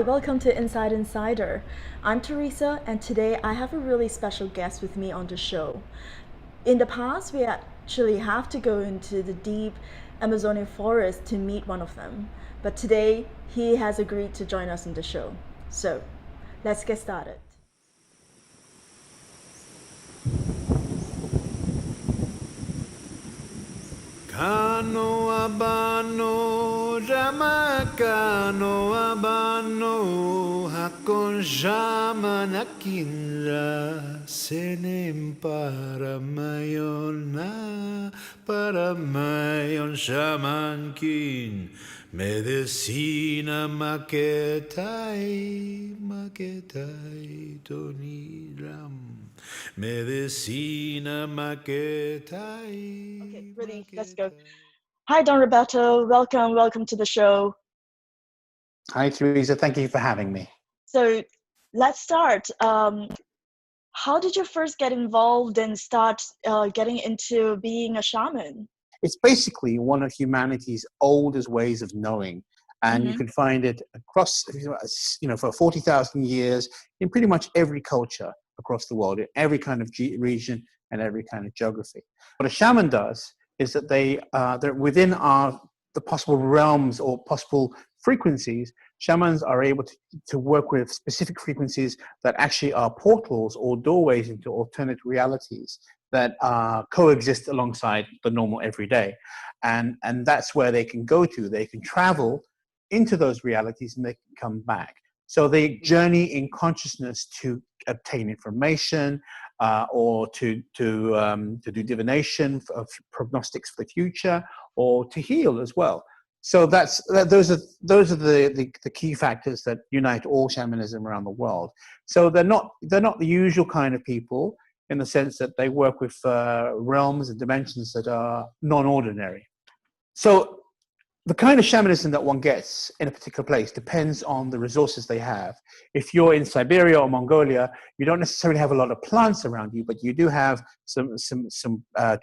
welcome to Inside Insider. I'm Teresa, and today I have a really special guest with me on the show. In the past, we actually have to go into the deep Amazonian forest to meet one of them, but today he has agreed to join us in the show. So, let's get started. Kano abano, rama kano abano, hakon shaman akinra, senem para mayon shaman kin, medicina maketai toniram. Medicina maketai. Okay, ready, let's go. Hi, Don Roberto. Welcome to the show. Hi, Teresa. Thank you for having me. So, let's start. How did you first get involved and start getting into being a shaman? It's basically one of humanity's oldest ways of knowing. And you can find it across, for 40,000 years in pretty much every culture across the world, in every kind of region and every kind of geography. What a shaman does is that they're within the possible realms or possible frequencies. Shamans are able to work with specific frequencies that actually are portals or doorways into alternate realities that coexist alongside the normal everyday. And that's where they can go to. They can travel into those realities and they can come back. So they journey in consciousness to obtain information or to do divination of prognostics for the future or to heal as well. So those are the key factors that unite all shamanism around the world. So they're not the usual kind of people in the sense that they work with realms and dimensions that are non-ordinary. So the kind of shamanism that one gets in a particular place depends on the resources they have. If you're in Siberia or Mongolia, you don't necessarily have a lot of plants around you, but you do have some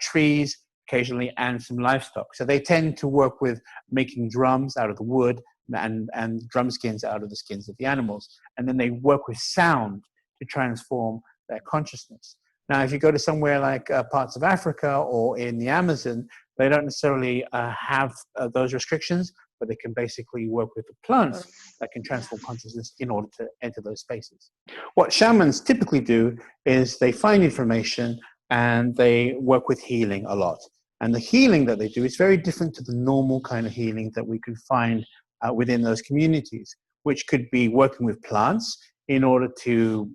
trees occasionally and some livestock. So they tend to work with making drums out of the wood and drum skins out of the skins of the animals. And then they work with sound to transform their consciousness. Now, if you go to somewhere like parts of Africa or in the Amazon, they don't necessarily have those restrictions, but they can basically work with the plants that can transform consciousness in order to enter those spaces. What shamans typically do is they find information and they work with healing a lot. And the healing that they do is very different to the normal kind of healing that we can find within those communities, which could be working with plants in order to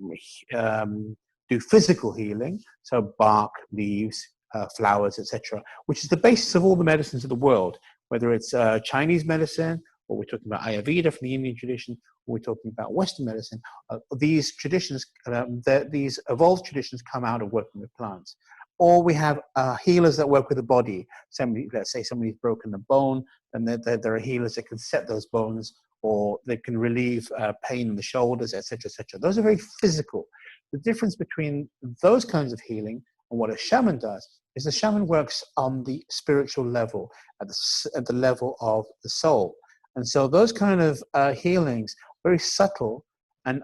do physical healing, so bark, leaves, flowers, etc., which is the basis of all the medicines of the world, whether it's Chinese medicine, or we're talking about Ayurveda from the Indian tradition, or we're talking about Western medicine. These traditions, these evolved traditions come out of working with plants. Or we have healers that work with the body. Let's say somebody's broken a bone, then there are healers that can set those bones, or they can relieve pain in the shoulders, etc., etc. Those are very physical. The difference between those kinds of healing and what a shaman does is the shaman works on the spiritual level, at the level of the soul. And so those kind of healings, very subtle, and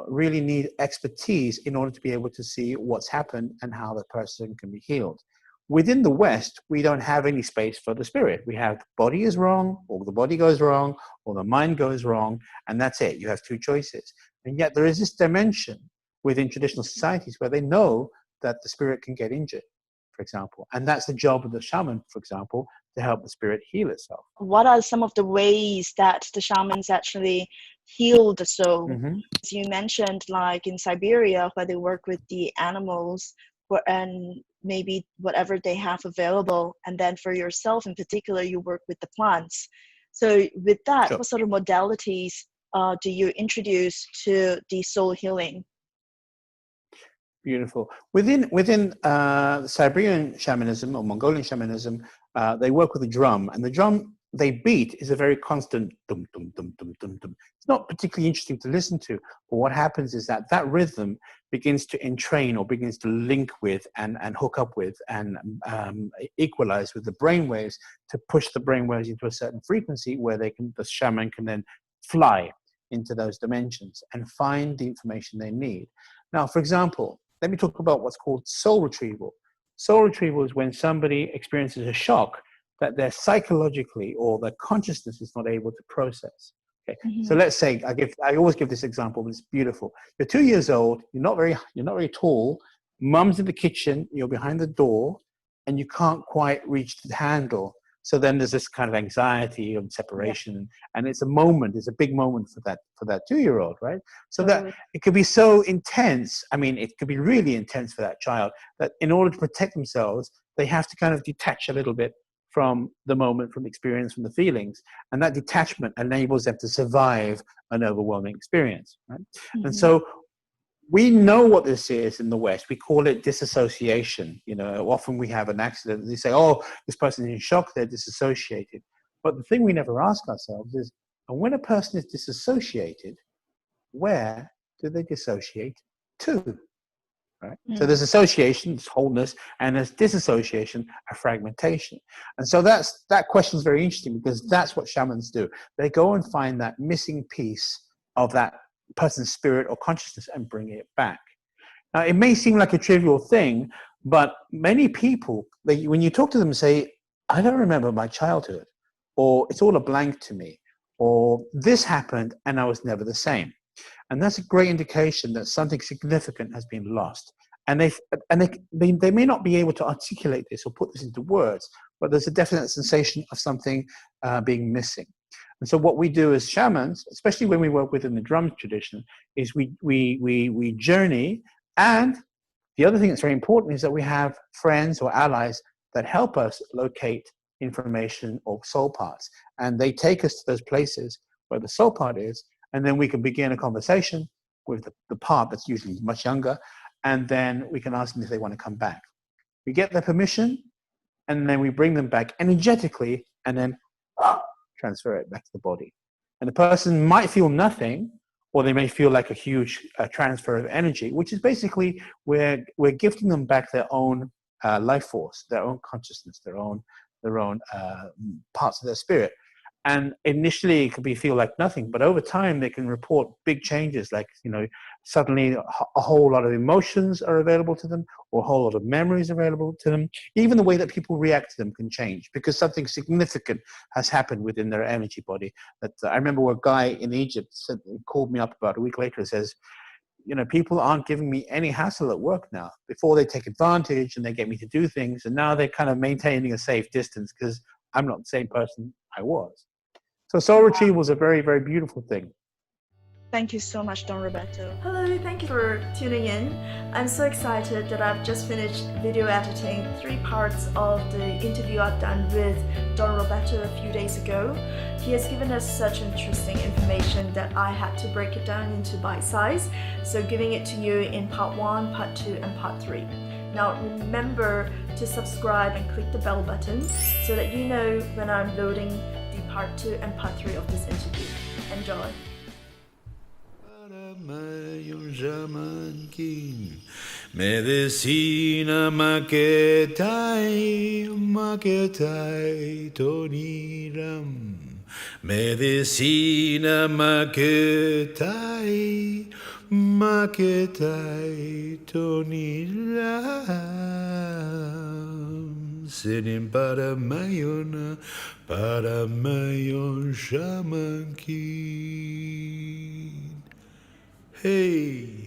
really need expertise in order to be able to see what's happened and how the person can be healed. Within the West, we don't have any space for the spirit. We have the body is wrong, or the body goes wrong, or the mind goes wrong, and that's it. You have two choices. And yet there is this dimension within traditional societies where they know that the spirit can get injured, for example. And that's the job of the shaman, for example, to help the spirit heal itself. What are some of the ways that the shamans actually heal the soul? As you mentioned, like in Siberia, where they work with the animals and maybe whatever they have available. And then for yourself in particular, you work with the plants. So with that, what sort of modalities do you introduce to the soul healing? Beautiful. Within Siberian shamanism or Mongolian shamanism, they work with a drum, and the drum they beat is a very constant dum dum dum dum dum dum. It's not particularly interesting to listen to, but what happens is that rhythm begins to entrain or begins to link with and hook up with and equalize with the brain waves to push the brain waves into a certain frequency where the shaman can then fly. into those dimensions and find the information they need. Now, for example, let me talk about what's called soul retrieval. Soul retrieval is when somebody experiences a shock that they're psychologically or their consciousness is not able to process. Okay. So let's say I always give this example, but it's beautiful. You're 2 years old, you're not very tall, mum's in the kitchen, you're behind the door, and you can't quite reach the handle. So then there's this kind of anxiety of separation, and it's a big moment for that 2-year-old, right? So that it could be so intense. I mean, it could be really intense for that child that in order to protect themselves, they have to kind of detach a little bit from the moment, from the experience, from the feelings, and that detachment enables them to survive an overwhelming experience, right? And so we know what this is in the West. We call it disassociation. You know, often we have an accident and they say, oh, this person is in shock, they're disassociated. But the thing we never ask ourselves is, and when a person is disassociated, where do they dissociate to? Right? So there's association, there's wholeness, and there's disassociation, a fragmentation. And so that question is very interesting because that's what shamans do. They go and find that missing piece of that person's spirit or consciousness and bring it back. Now, it may seem like a trivial thing, but many people, when you talk to them, say, I don't remember my childhood, or it's all a blank to me, or this happened and I was never the same. And that's a great indication that something significant has been lost. And they may not be able to articulate this or put this into words, but there's a definite sensation of something being missing. And so what we do as shamans, especially when we work within the drum tradition, is we journey. And the other thing that's very important is that we have friends or allies that help us locate information or soul parts. And they take us to those places where the soul part is, and then we can begin a conversation with the part that's usually much younger, and then we can ask them if they want to come back. We get their permission, and then we bring them back energetically, and then transfer it back to the body. And the person might feel nothing, or they may feel like a huge transfer of energy, which is basically we're gifting them back their own life force, their own consciousness, their own parts of their spirit. And initially it could feel like nothing, but over time they can report big changes, like, you know, suddenly a whole lot of emotions are available to them, or a whole lot of memories available to them. Even the way that people react to them can change because something significant has happened within their energy body. That I remember a guy in Egypt called me up about a week later and says, you know, people aren't giving me any hassle at work now. Before they take advantage and they get me to do things, and now they're kind of maintaining a safe distance because I'm not the same person I was. So soul retrieval is a very, very beautiful thing. Thank you so much, Don Roberto. Hello, thank you for tuning in. I'm so excited that I've just finished video editing 3 parts of the interview I've done with Don Roberto a few days ago. He has given us such interesting information that I had to break it down into bite size. So giving it to you in part 1, part 2, and part 3. Now remember to subscribe and click the bell button so that you know when I'm loading the part 2 and part 3 of this interview. Enjoy! Shaman King, medicina maketai, maketai toniram, medicina maketai, maketai toniram, sitting para mayon Shaman King. Hey.